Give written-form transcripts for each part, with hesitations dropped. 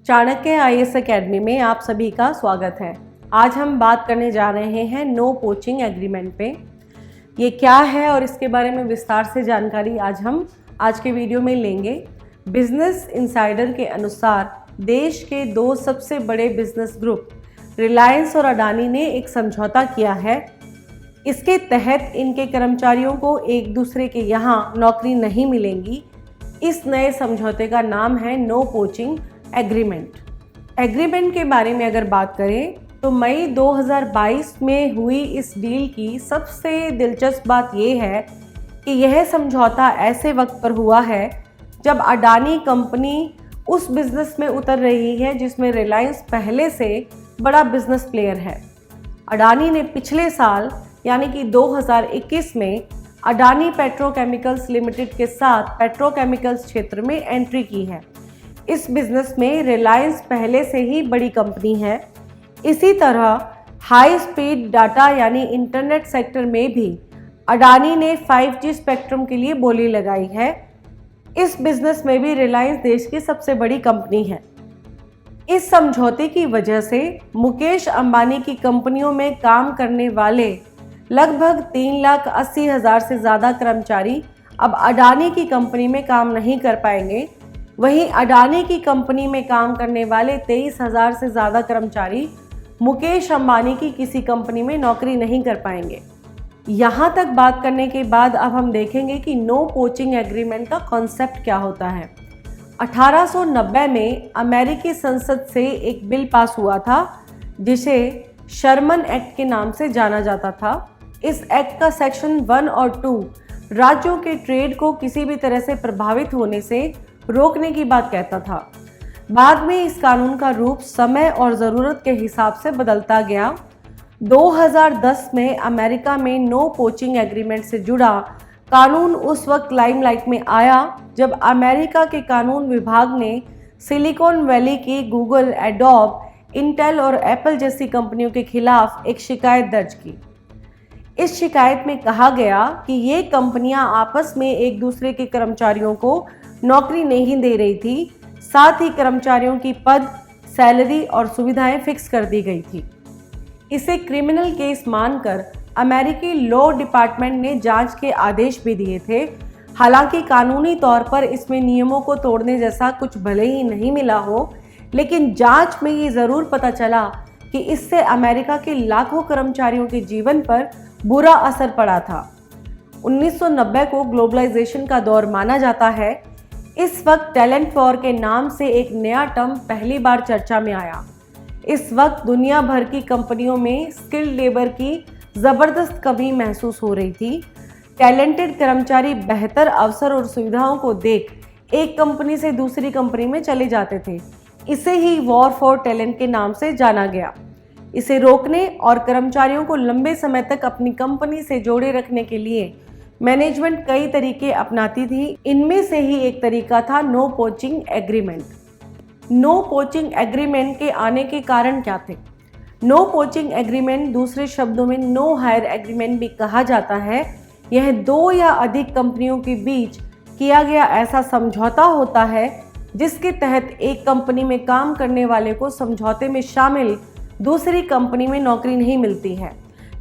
Chanakya IAS academy में आप सभी का स्वागत है। आज हम बात करने जा रहे हैं नो पोचिंग एग्रीमेंट पे। ये क्या है और इसके बारे में विस्तार से जानकारी आज के वीडियो में लेंगे। बिजनेस इनसाइडर के अनुसार देश के दो सबसे बड़े बिजनेस ग्रुप रिलायंस और अडानी ने एक समझौता किया है। इसके तहत इनके कर्मचारियों को एक दूसरे के यहाँ नौकरी नहीं मिलेंगी। इस नए समझौते का नाम है नो पोचिंग एग्रीमेंट के बारे में अगर बात करें तो मई 2022 में हुई इस डील की सबसे दिलचस्प बात यह है कि यह समझौता ऐसे वक्त पर हुआ है जब अडानी कंपनी उस बिजनेस में उतर रही है जिसमें रिलायंस पहले से बड़ा बिजनेस प्लेयर है। अडानी ने पिछले साल यानी कि 2021 में अडानी पेट्रोकेमिकल्स लिमिटेड के साथ पेट्रोकेमिकल्स क्षेत्र में एंट्री की है। इस बिजनेस में रिलायंस पहले से ही बड़ी कंपनी है। इसी तरह हाई स्पीड डाटा यानी इंटरनेट सेक्टर में भी अडानी ने 5G स्पेक्ट्रम के लिए बोली लगाई है। इस बिजनेस में भी रिलायंस देश की सबसे बड़ी कंपनी है। इस समझौते की वजह से मुकेश अंबानी की कंपनियों में काम करने वाले लगभग 3,80,000 से ज़्यादा कर्मचारी अब अडानी की कंपनी में काम नहीं कर पाएंगे। वहीं अडानी की कंपनी में काम करने वाले 23,000 से ज़्यादा कर्मचारी मुकेश अंबानी की किसी कंपनी में नौकरी नहीं कर पाएंगे। यहाँ तक बात करने के बाद अब हम देखेंगे कि नो पोचिंग एग्रीमेंट का कॉन्सेप्ट क्या होता है। 1890 में अमेरिकी संसद से एक बिल पास हुआ था जिसे शर्मन एक्ट के नाम से जाना जाता था। इस एक्ट का सेक्शन 1 और 2 राज्यों के ट्रेड को किसी भी तरह से प्रभावित होने से रोकने की बात कहता था। बाद में इस कानून का रूप समय और ज़रूरत के हिसाब से बदलता गया। 2010 में अमेरिका में नो पोचिंग एग्रीमेंट से जुड़ा कानून उस वक्त लाइमलाइट में आया जब अमेरिका के कानून विभाग ने सिलिकॉन वैली की गूगल, एडोब, इंटेल और एप्पल जैसी कंपनियों के खिलाफ एक शिकायत दर्ज की। इस शिकायत में कहा गया कि ये कंपनियां आपस में एक दूसरे के कर्मचारियों को नौकरी नहीं दे रही थी, साथ ही कर्मचारियों की पद, सैलरी और सुविधाएं फिक्स कर दी गई थी। इसे क्रिमिनल केस मानकर अमेरिकी लॉ डिपार्टमेंट ने जांच के आदेश भी दिए थे। हालांकि कानूनी तौर पर इसमें नियमों को तोड़ने जैसा कुछ भले ही नहीं मिला हो, लेकिन जांच में ये ज़रूर पता चला कि इससे अमेरिका के लाखों कर्मचारियों के जीवन पर बुरा असर पड़ा था। 1990 को ग्लोबलाइजेशन का दौर माना जाता है। इस वक्त टैलेंट वॉर के नाम से एक नया टर्म पहली बार चर्चा में आया। इस वक्त दुनिया भर की कंपनियों में स्किल्ड लेबर की ज़बरदस्त कमी महसूस हो रही थी। टैलेंटेड कर्मचारी बेहतर अवसर और सुविधाओं को देख एक कंपनी से दूसरी कंपनी में चले जाते थे। इसे ही वॉर फॉर टैलेंट के नाम से जाना गया। इसे रोकने और कर्मचारियों को लंबे समय तक अपनी कंपनी से जोड़े रखने के लिए मैनेजमेंट कई तरीके अपनाती थी। इनमें से ही एक तरीका था no poaching agreement. No poaching agreement के आने के कारण क्या थे? नो पोचिंग एग्रीमेंट, दूसरे शब्दों में नो हायर एग्रीमेंट भी कहा जाता है, यह दो या अधिक कंपनियों के बीच किया गया ऐसा समझौता होता है जिसके तहत एक कंपनी में काम करने वाले को समझौते में शामिल दूसरी कंपनी में नौकरी नहीं मिलती है,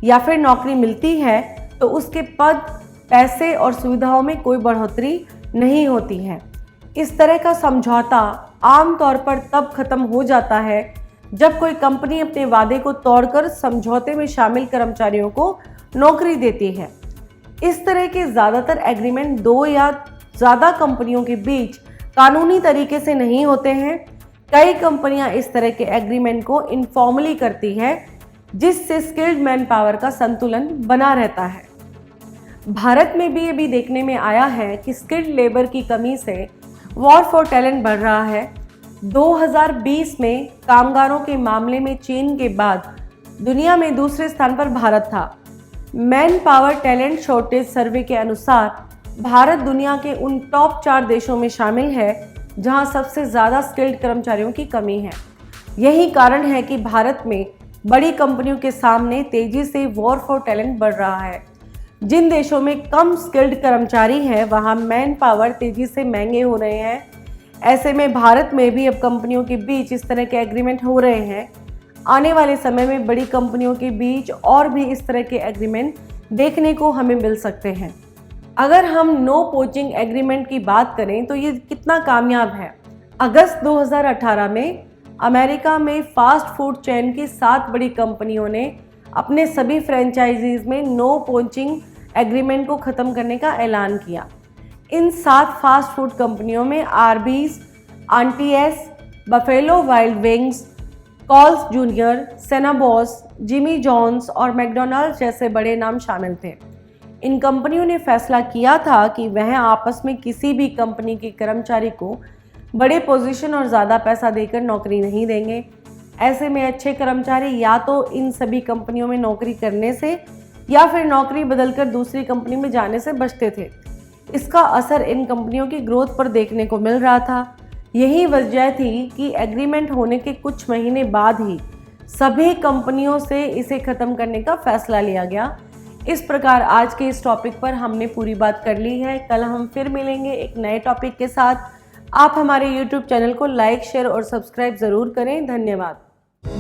या फिर नौकरी मिलती है तो उसके पद, पैसे और सुविधाओं में कोई बढ़ोतरी नहीं होती है। इस तरह का समझौता आमतौर पर तब खत्म हो जाता है जब कोई कंपनी अपने वादे को तोड़कर समझौते में शामिल कर्मचारियों को नौकरी देती है। इस तरह के ज़्यादातर एग्रीमेंट दो या ज़्यादा कंपनियों के बीच कानूनी तरीके से नहीं होते हैं। कई कंपनियां इस तरह के एग्रीमेंट को इनफॉर्मली करती है जिससे स्किल्ड मैन पावर का संतुलन बना रहता है। भारत में भी ये भी देखने में आया है कि स्किल्ड लेबर की कमी से वॉर फॉर टैलेंट बढ़ रहा है। 2020 में कामगारों के मामले में चीन के बाद दुनिया में दूसरे स्थान पर भारत था। मैन पावर टैलेंट शॉर्टेज सर्वे के अनुसार भारत दुनिया के उन टॉप 4 देशों में शामिल है जहां सबसे ज़्यादा स्किल्ड कर्मचारियों की कमी है। यही कारण है कि भारत में बड़ी कंपनियों के सामने तेजी से वॉर फॉर टैलेंट बढ़ रहा है। जिन देशों में कम स्किल्ड कर्मचारी हैं वहां मैन पावर तेजी से महंगे हो रहे हैं। ऐसे में भारत में भी अब कंपनियों के बीच इस तरह के एग्रीमेंट हो रहे हैं। आने वाले समय में बड़ी कंपनियों के बीच और भी इस तरह के एग्रीमेंट देखने को हमें मिल सकते हैं। अगर हम नो पोचिंग एग्रीमेंट की बात करें तो ये कितना कामयाब है। अगस्त 2018 में अमेरिका में फास्ट फूड चेन की 7 बड़ी कंपनियों ने अपने सभी फ्रेंचाइजीज में नो पोचिंग एग्रीमेंट को ख़त्म करने का ऐलान किया। इन 7 फास्ट फूड कंपनियों में Arby's, Auntie Anne's, Buffalo Wild Wings, Carl's Junior, Cinnabon, Jimmy John's और मैकडॉनल्ड्स जैसे बड़े नाम शामिल थे। इन कंपनियों ने फैसला किया था कि वह आपस में किसी भी कंपनी के कर्मचारी को बड़े पोजीशन और ज़्यादा पैसा देकर नौकरी नहीं देंगे। ऐसे में अच्छे कर्मचारी या तो इन सभी कंपनियों में नौकरी करने से या फिर नौकरी बदलकर दूसरी कंपनी में जाने से बचते थे। इसका असर इन कंपनियों की ग्रोथ पर देखने को मिल रहा था। यही वजह थी कि एग्रीमेंट होने के कुछ महीने बाद ही सभी कंपनियों से इसे ख़त्म करने का फैसला लिया गया। इस प्रकार आज के इस टॉपिक पर हमने पूरी बात कर ली है। कल हम फिर मिलेंगे एक नए टॉपिक के साथ। आप हमारे YouTube चैनल को लाइक, शेयर और सब्सक्राइब ज़रूर करें। धन्यवाद।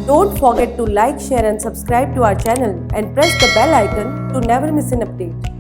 Don't forget to like, share and subscribe to our channel and press the bell icon to never miss an update.